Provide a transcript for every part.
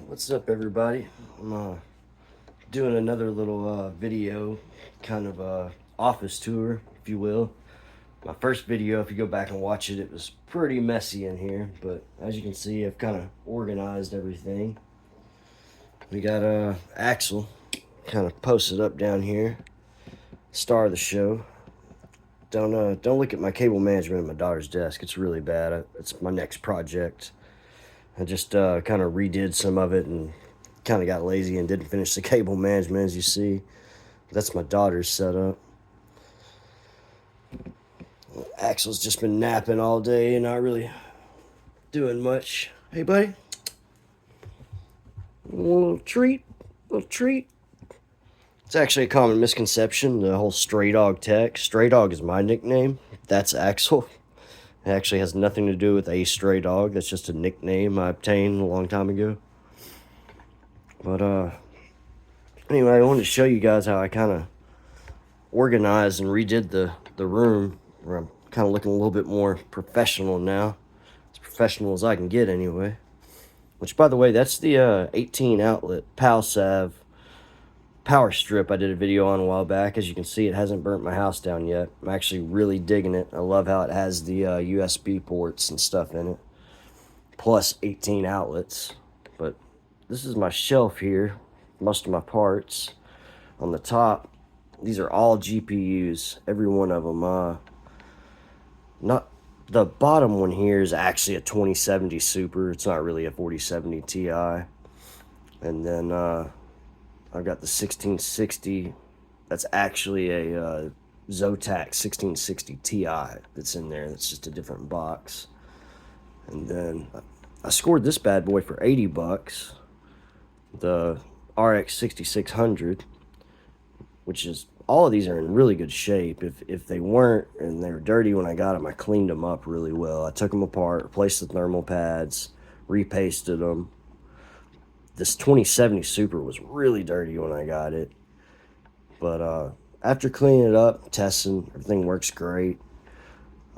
What's up, everybody? I'm doing another little video, kind of office tour, if you will. My first video, if you go back and watch it, it was pretty messy in here, but as you can see, I've kind of organized everything. We got Axel kind of posted up down here, star of the show. Don't look at my cable management at my daughter's desk. It's really bad. It's my next project. I just kind of redid some of it and kind of got lazy and didn't finish the cable management, as you see. That's my daughter's setup. Axel's just been napping all day and not really doing much. Hey, buddy. Little treat. Little treat. It's actually a common misconception, the whole stray dog tech. Stray dog is my nickname. That's Axel. It actually has nothing to do with a stray dog. That's just a nickname I obtained a long time ago. But anyway, I wanted to show you guys how I kind of organized and redid the room, where I'm kind of looking a little bit more professional now. As professional as I can get, anyway. Which, by the way, that's the 18 outlet PalSav power strip I did a video on a while back. As you can see, it hasn't burnt my house down yet. I'm actually really digging it. I love how it has the USB ports and stuff in it, plus 18 outlets. But this is my shelf here, most of my parts. On the top, these are all GPUs, every one of them. Not the bottom one here is actually a 2070 Super. It's not really a 4070 Ti. And then I've got the 1660. That's actually a Zotac 1660 Ti that's in there. That's just a different box. And then I scored this bad boy for 80 bucks. The RX 6600, which is, all of these are in really good shape. If they weren't and they were dirty when I got them, I cleaned them up really well. I took them apart, replaced the thermal pads, repasted them. This 2070 Super was really dirty when I got it. But after cleaning it up, testing, everything works great.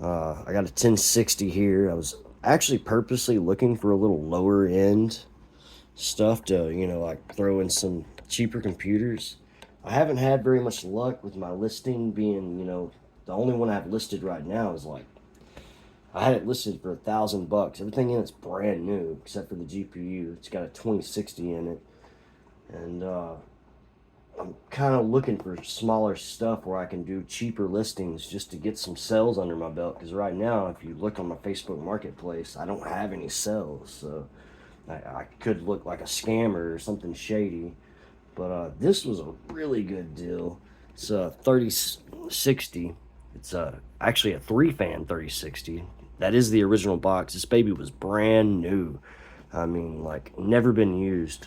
I got a 1060 here. I was actually purposely looking for a little lower end stuff to, like throw in some cheaper computers. I haven't had very much luck with my listing being, the only one I have listed right now is like, I had it listed for $1,000. Everything in it's brand new except for the GPU. It's got a 2060 in it. And I'm kind of looking for smaller stuff where I can do cheaper listings just to get some sales under my belt. Because right now, if you look on my Facebook Marketplace, I don't have any sales. So I could look like a scammer or something shady. But this was a really good deal. It's a 3060. It's actually a 3-fan 3060. That is the original box. This baby was brand new. I mean, like, never been used.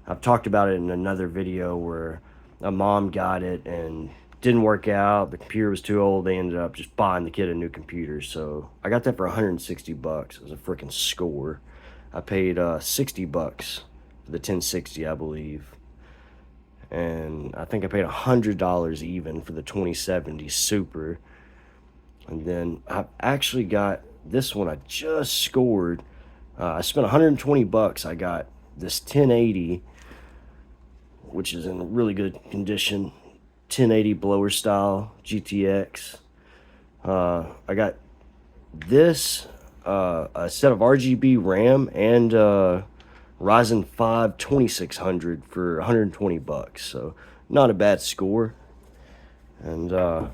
I've talked about it in another video where a mom got it and didn't work out. The computer was too old. They ended up just buying the kid a new computer. So I got that for 160 bucks. It was a freaking score. I paid 60 bucks for the 1060, I believe. And I think I paid $100 even for the 2070 Super. And then I actually got this one I just scored. I spent 120 bucks. I got this 1080, which is in really good condition. 1080 blower style GTX. I got this, a set of RGB RAM and Ryzen 5 2600 for 120 bucks. So not a bad score. And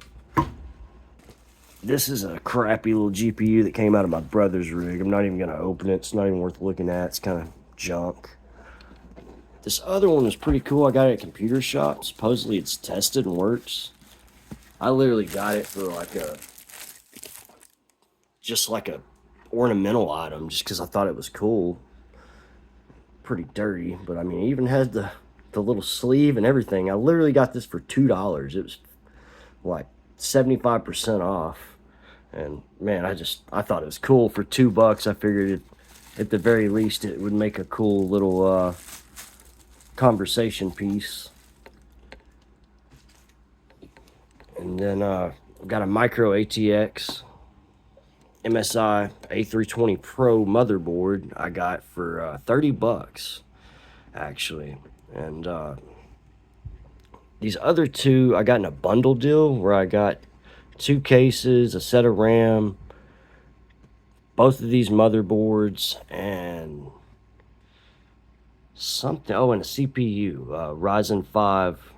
this is a crappy little GPU that came out of my brother's rig. I'm not even going to open it. It's not even worth looking at. It's kind of junk. This other one is pretty cool. I got it at Computer Shop. Supposedly it's tested and works. I literally got it for just like a ornamental item, just because I thought it was cool. Pretty dirty, but I mean, it even had the little sleeve and everything. I literally got this for $2. It was like 75% off. And man, I thought it was cool for $2. I figured at the very least it would make a cool little conversation piece. And then I've got a micro ATX MSI A320 Pro motherboard I got for 30 bucks. actually. And these other two I got in a bundle deal where I got 2 cases, a set of RAM, both of these motherboards, and something. Oh, and a CPU, Ryzen 5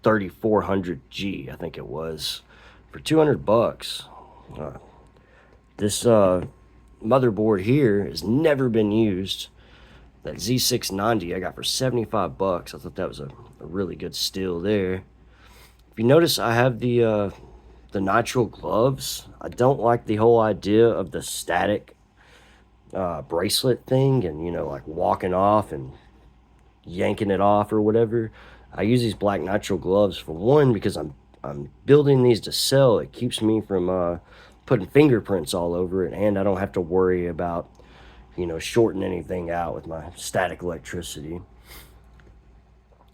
3400G, I think it was, for $200. This motherboard here has never been used. That Z690 I got for 75 bucks. I thought that was a really good steal there. If you notice, I have the nitrile gloves. I don't like the whole idea of the static bracelet thing, and like walking off and yanking it off or whatever. I use these black nitrile gloves for one because I'm building these to sell. It keeps me from putting fingerprints all over it, and I don't have to worry about shorting anything out with my static electricity.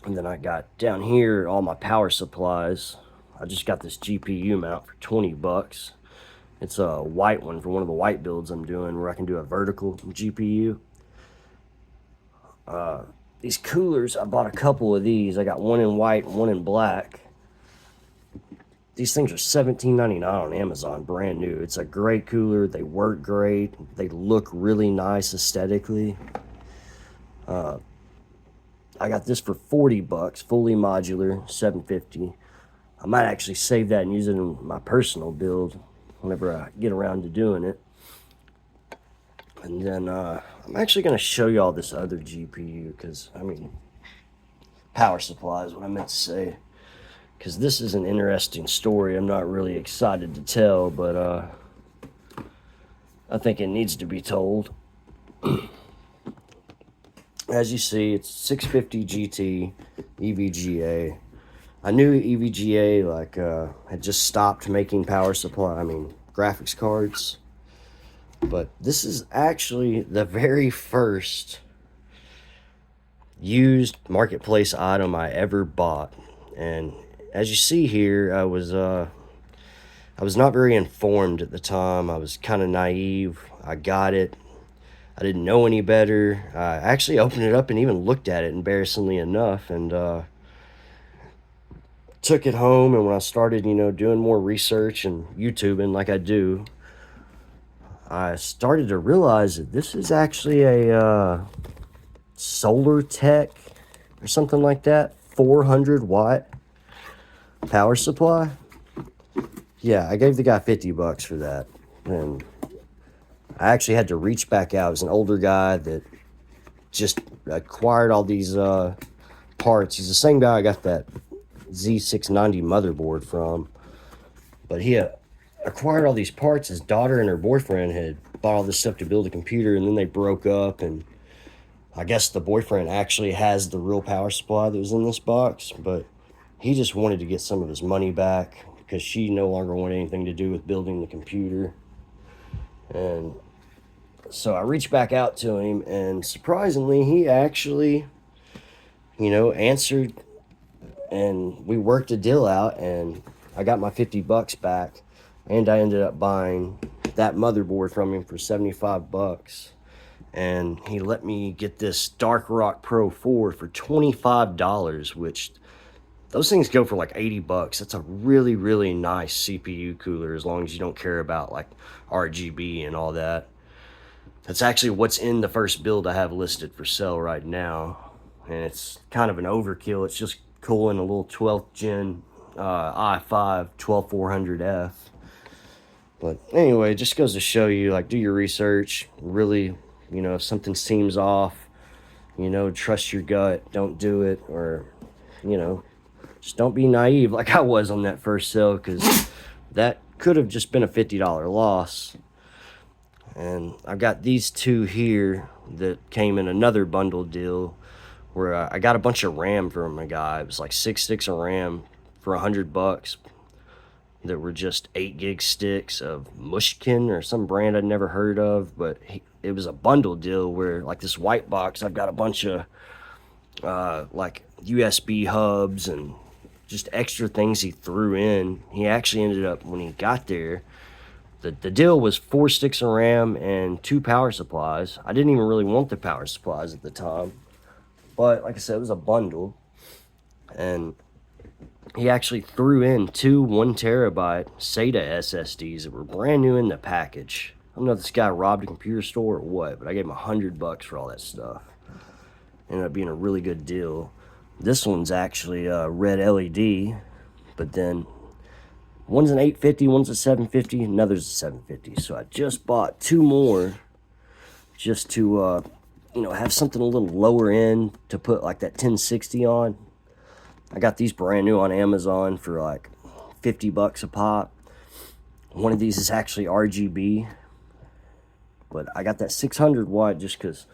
And then I got down here all my power supplies. I just got this GPU mount for 20 bucks. It's a white one for one of the white builds I'm doing where I can do a vertical GPU. These coolers, I bought a couple of these. I got one in white and one in black. These things are $17.99 on Amazon, brand new. It's a great cooler. They work great. They look really nice aesthetically. I got this for 40 bucks, fully modular, $7.50. I might actually save that and use it in my personal build whenever I get around to doing it. And then I'm actually going to show you all this other GPU because, power supply is what I meant to say. Because this is an interesting story I'm not really excited to tell, but I think it needs to be told. As you see, it's 650 GT EVGA. I knew EVGA had just stopped making power supply, graphics cards. But this is actually the very first used marketplace item I ever bought. And as you see here, I was not very informed at the time. I was kind of naive. I got it. I didn't know any better. I actually opened it up and even looked at it, embarrassingly enough, and took it home. And when I started, doing more research and YouTubing like I do, I started to realize that this is actually a Solar Tech or something like that, 400 watt power supply. Yeah, I gave the guy 50 bucks for that, and I actually had to reach back out. It was an older guy that just acquired all these parts. He's the same guy I got that Z690 motherboard from, but he acquired all these parts. His daughter and her boyfriend had bought all this stuff to build a computer, and then they broke up, and I guess the boyfriend actually has the real power supply that was in this box, but he just wanted to get some of his money back because she no longer wanted anything to do with building the computer. And so I reached back out to him, and surprisingly, he actually, answered, and we worked a deal out, and I got my 50 bucks back, and I ended up buying that motherboard from him for 75 bucks. And he let me get this Dark Rock Pro 4 for $25, which those things go for like 80 bucks. That's a really, really nice CPU cooler as long as you don't care about like RGB and all that. That's actually what's in the first build I have listed for sale right now. And it's kind of an overkill. It's just cooling a little 12th gen i5 12400F. But anyway, it just goes to show you, like, do your research. Really, if something seems off, trust your gut. Don't do it. Or, just don't be naive like I was on that first sale, because that could have just been a $50 loss. And I've got these two here that came in another bundle deal where I got a bunch of RAM from a guy. It was like 6 sticks of RAM for $100 that were just 8 gig sticks of Mushkin or some brand I'd never heard of. But it was a bundle deal where, like, this white box, I've got a bunch of like USB hubs and just extra things he threw in. He actually ended up, when he got there, the deal was 4 sticks of RAM and 2 power supplies. I didn't even really want the power supplies at the time. But like I said, it was a bundle, and he actually threw in two 1 terabyte SATA SSDs that were brand new in the package. I don't know if this guy robbed a computer store or what, but I gave him $100 for all that stuff. Ended up being a really good deal. This one's actually a red LED, but then one's an 850, one's a 750, another's a 750. So I just bought two more just to, you know, have something a little lower end to put like that 1060 on. I got these brand new on Amazon for like $50 a pop. One of these is actually RGB, but I got that 600 watt just because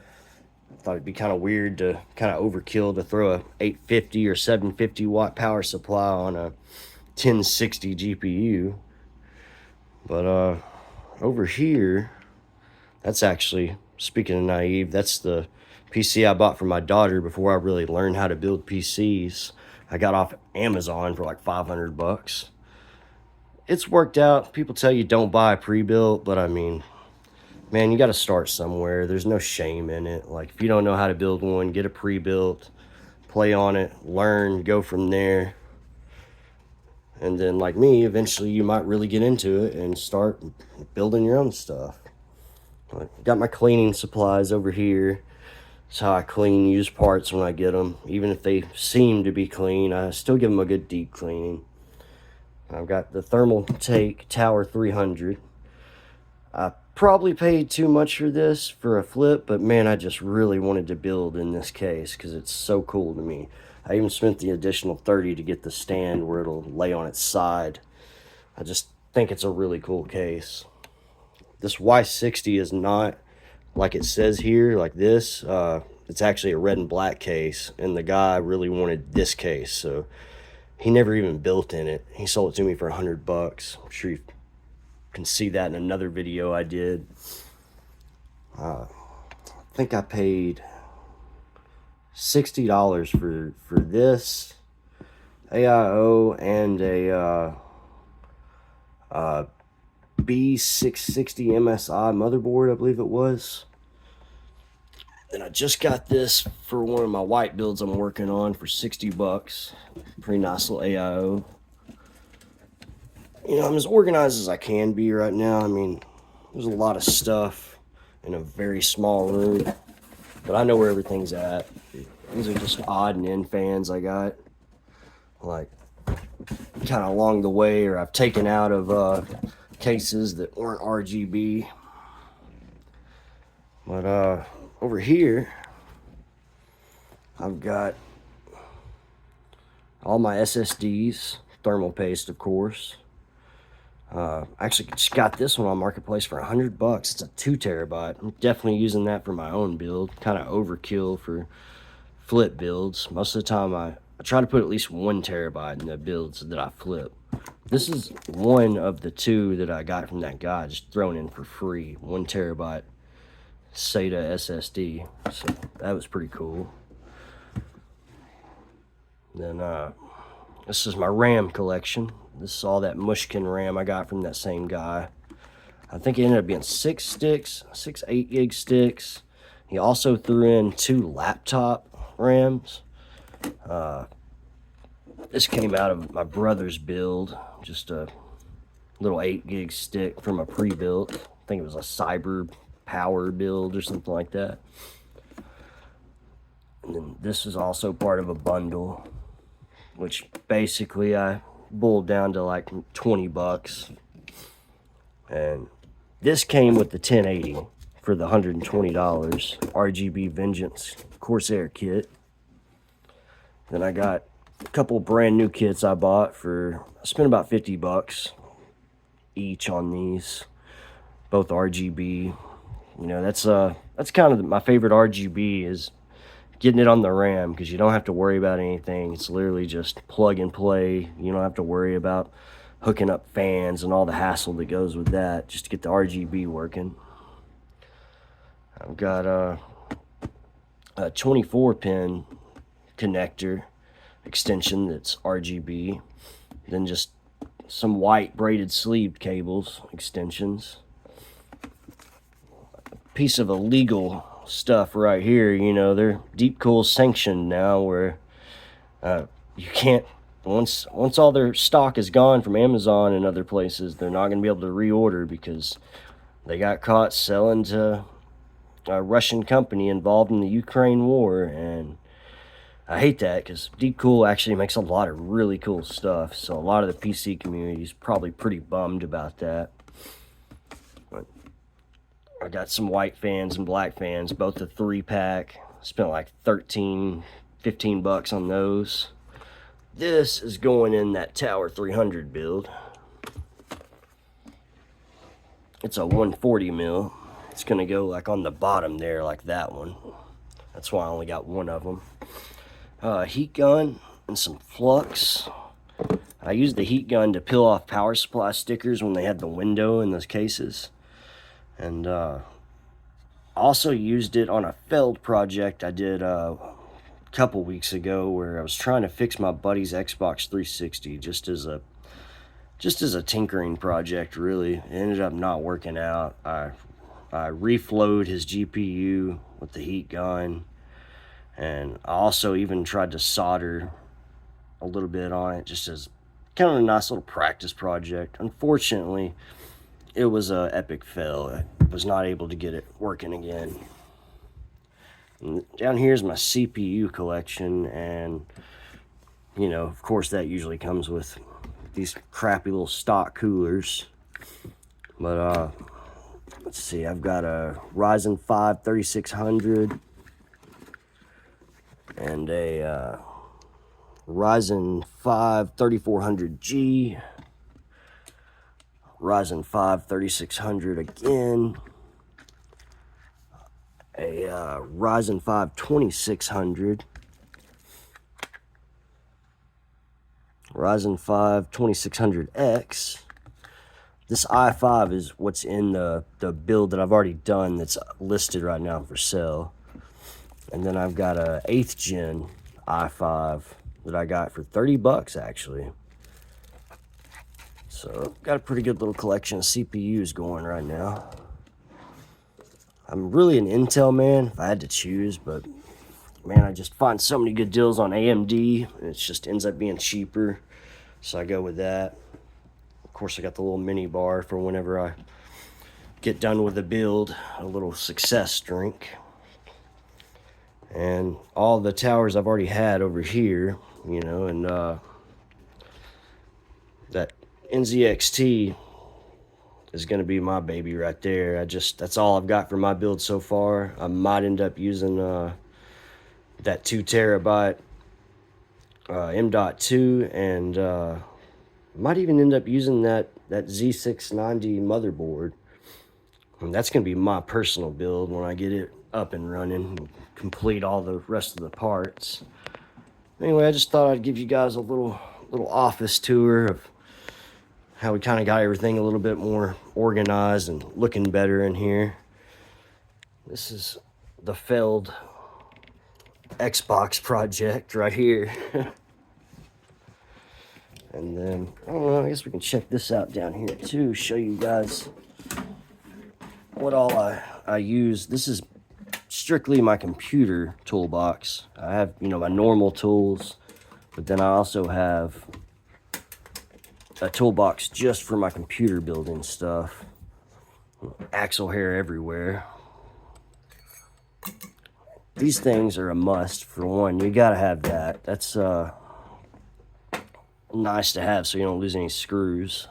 I thought it'd be kind of weird to kind of overkill to throw a 850 or 750 watt power supply on a 1060 GPU. But over here, that's actually, speaking of naive, that's the PC I bought for my daughter before I really learned how to build PCs. I got off Amazon for like $500. It's worked out. People tell you don't buy pre-built, but I mean, man, you got to start somewhere. There's no shame in it. Like, if you don't know how to build one, get a pre-built, play on it, learn, go from there. And then, like me, eventually you might really get into it and start building your own stuff. Got my cleaning supplies over here. That's how I clean used parts when I get them. Even if they seem to be clean, I still give them a good deep cleaning. I've got the Thermal Take Tower 300. I probably paid too much for this for a flip, but man, I just really wanted to build in this case because it's so cool to me. I even spent the additional $30 to get the stand where it'll lay on its side. I just think it's a really cool case. This Y60 is not like it says here, like this. It's actually a red and black case, and the guy really wanted this case, so he never even built in it. He sold it to me for $100. I'm sure you can see that in another video I did. I think I paid $60 for this AIO and a B660 MSI motherboard, I believe it was. And I just got this for one of my white builds I'm working on for $60. Pretty nice little AIO. You know, I'm as organized as I can be right now. I mean, there's a lot of stuff in a very small room, but I know where everything's at. These are just odd and end fans I got, like, kind of along the way, or I've taken out of cases that weren't RGB. But over here, I've got all my SSDs, thermal paste, of course. I actually just got this one on Marketplace for $100. It's a 2 terabyte. I'm definitely using that for my own build. Kind of overkill for flip builds. Most of the time I try to put at least 1 terabyte in the builds that I flip. This is one of the two that I got from that guy, just thrown in for free. 1 terabyte SATA SSD. So that was pretty cool. Then this is my RAM collection. This is all that Mushkin RAM I got from that same guy. I think it ended up being 6 sticks, 6 8-gig sticks. He also threw in 2 laptop RAMs. This came out of my brother's build, just a little 8-gig stick from a pre-built. I think it was a Cyber Power build or something like that. And then this is also part of a bundle, which basically I boiled down to like $20. And this came with the 1080 for the $120 RGB Vengeance Corsair kit. Then I got a couple brand new kits I bought for, I spent about $50 each on these, both RGB. You know, that's kind of my favorite RGB, is getting it on the RAM, because you don't have to worry about anything. It's literally just plug and play. You don't have to worry about hooking up fans and all the hassle that goes with that, just to get the RGB working. I've got a 24-pin connector extension that's RGB, then just some white braided sleeve cables extensions, a piece of illegal stuff right here, you know, they're deep cool sanctioned now, where you can't, once all their stock is gone from Amazon and other places, they're not going to be able to reorder because they got caught selling to a Russian company involved in the Ukraine war. And I hate that, because Deep Cool actually makes a lot of really cool stuff. So a lot of the PC community is probably pretty bummed about that. But I got some white fans and black fans, both the 3-pack. Spent like 13, 15 bucks on those. This is going in that Tower 300 build. It's a 140 mil. It's going to go like on the bottom there, like that one. That's why I only got one of them. Heat gun and some flux. I used the heat gun to peel off power supply stickers when they had the window in those cases. And also used it on a failed project I did a couple weeks ago, where I was trying to fix my buddy's Xbox 360 just as a tinkering project, really. It ended up not working out. I reflowed his GPU with the heat gun. And I also even tried to solder a little bit on it, just as kind of a nice little practice project. Unfortunately, it was an epic fail. I was not able to get it working again. And down here is my CPU collection, and, you know, of course that usually comes with these crappy little stock coolers. But, let's see, I've got a Ryzen 5 3600. And a Ryzen 5 3400G, Ryzen 5 3600 again, a Ryzen 5 2600, Ryzen 5 2600X. This i5 is what's in the build that I've already done that's listed right now for sale. And then I've got a 8th gen i5 that I got for 30 bucks actually. So got a pretty good little collection of CPUs going right now. I'm really an Intel man if I had to choose, but man, I just find so many good deals on AMD, and it just ends up being cheaper. So I go with that. Of course, I got the little mini bar for whenever I get done with the build, a little success drink. And all the towers I've already had over here, you know, and that NZXT is going to be my baby right there. That's all I've got for my build so far. I might end up using that 2 terabyte M.2, and might even end up using that Z690 motherboard. And that's going to be my personal build when I get it up and running and complete all the rest of the parts. Anyway, I just thought I'd give you guys a little office tour of how we kind of got everything a little bit more organized and looking better in here. This is the failed Xbox project right here. And then, I don't know, I guess we can check this out down here too, show you guys what all I use. This is strictly my computer toolbox. I have, you know, my normal tools, but then I also have a toolbox just for my computer building stuff. Axle hair everywhere. These things are a must. For one, you gotta have that. That's nice to have so you don't lose any screws.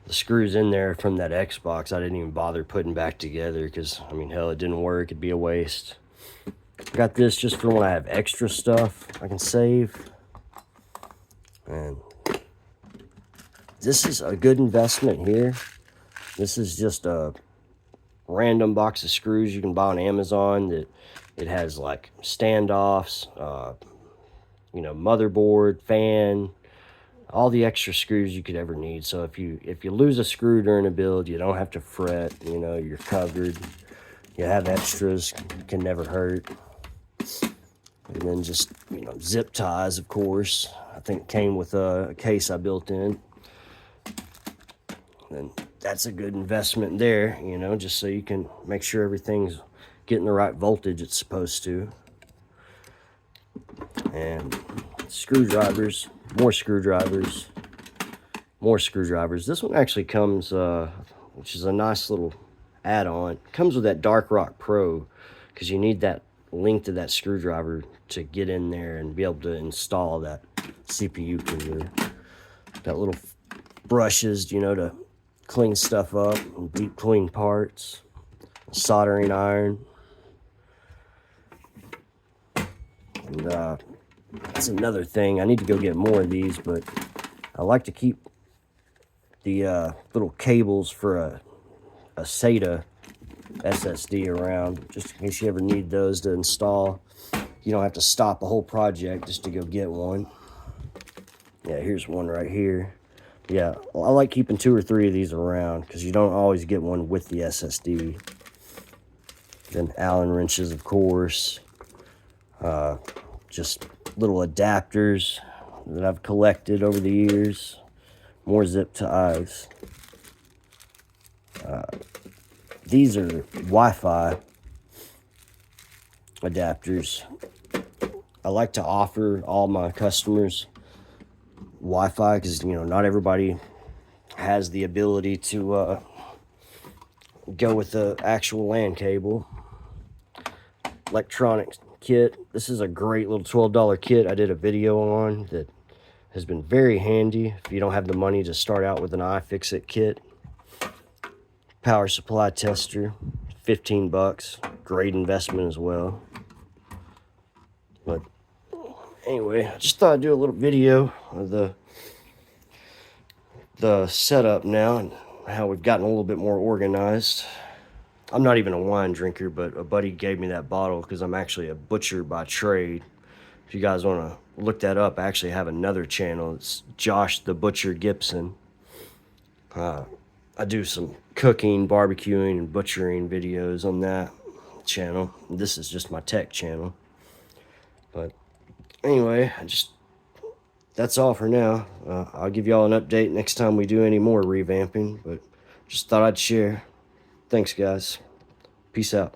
The screws in there from that Xbox I didn't even bother putting back together because, I mean, hell, it didn't work. It'd be a waste. I got this just for when I have extra stuff I can save. And this is a good investment here. This is just a random box of screws you can buy on Amazon. That it has like standoffs, you know, motherboard, fan, all the extra screws you could ever need. So if you lose a screw during a build, you don't have to fret. You know, you're covered. You have extras, can never hurt. And then just, you know, zip ties, of course. I think came with a case I built in. And that's a good investment there, you know, just so you can make sure everything's getting the right voltage it's supposed to. And screwdrivers, more screwdrivers, more screwdrivers. This one actually comes, which is a nice little add-on. Comes with that Dark Rock Pro, because you need that length of that screwdriver to get in there and be able to install that CPU cooler. Got little brushes, you know, to clean stuff up and deep clean parts. Soldering iron. And that's another thing. I need to go get more of these, but I like to keep the little cables for a SATA SSD around, just in case you ever need those to install. You don't have to stop a whole project just to go get one. Yeah, here's one right here. Yeah, I like keeping 2 or 3 of these around because you don't always get one with the SSD. Then Allen wrenches, of course. Just little adapters that I've collected over the years. More zip ties. These are Wi-Fi adapters. I like to offer all my customers Wi-Fi because, you know, not everybody has the ability to go with the actual LAN cable. Electronics kit. This is a great little $12 kit I did a video on that has been very handy if you don't have the money to start out with an iFixit kit. Power supply tester, 15 bucks. Great investment as well. But anyway, I just thought I'd do a little video of the setup now and how we've gotten a little bit more organized. I'm not even a wine drinker, but a buddy gave me that bottle because I'm actually a butcher by trade. If you guys want to look that up, I actually have another channel. It's Josh the Butcher Gibson. I do some cooking, barbecuing, and butchering videos on that channel. This is just my tech channel. But anyway, that's all for now. I'll give y'all an update next time we do any more revamping, but just thought I'd share. Thanks, guys. Peace out.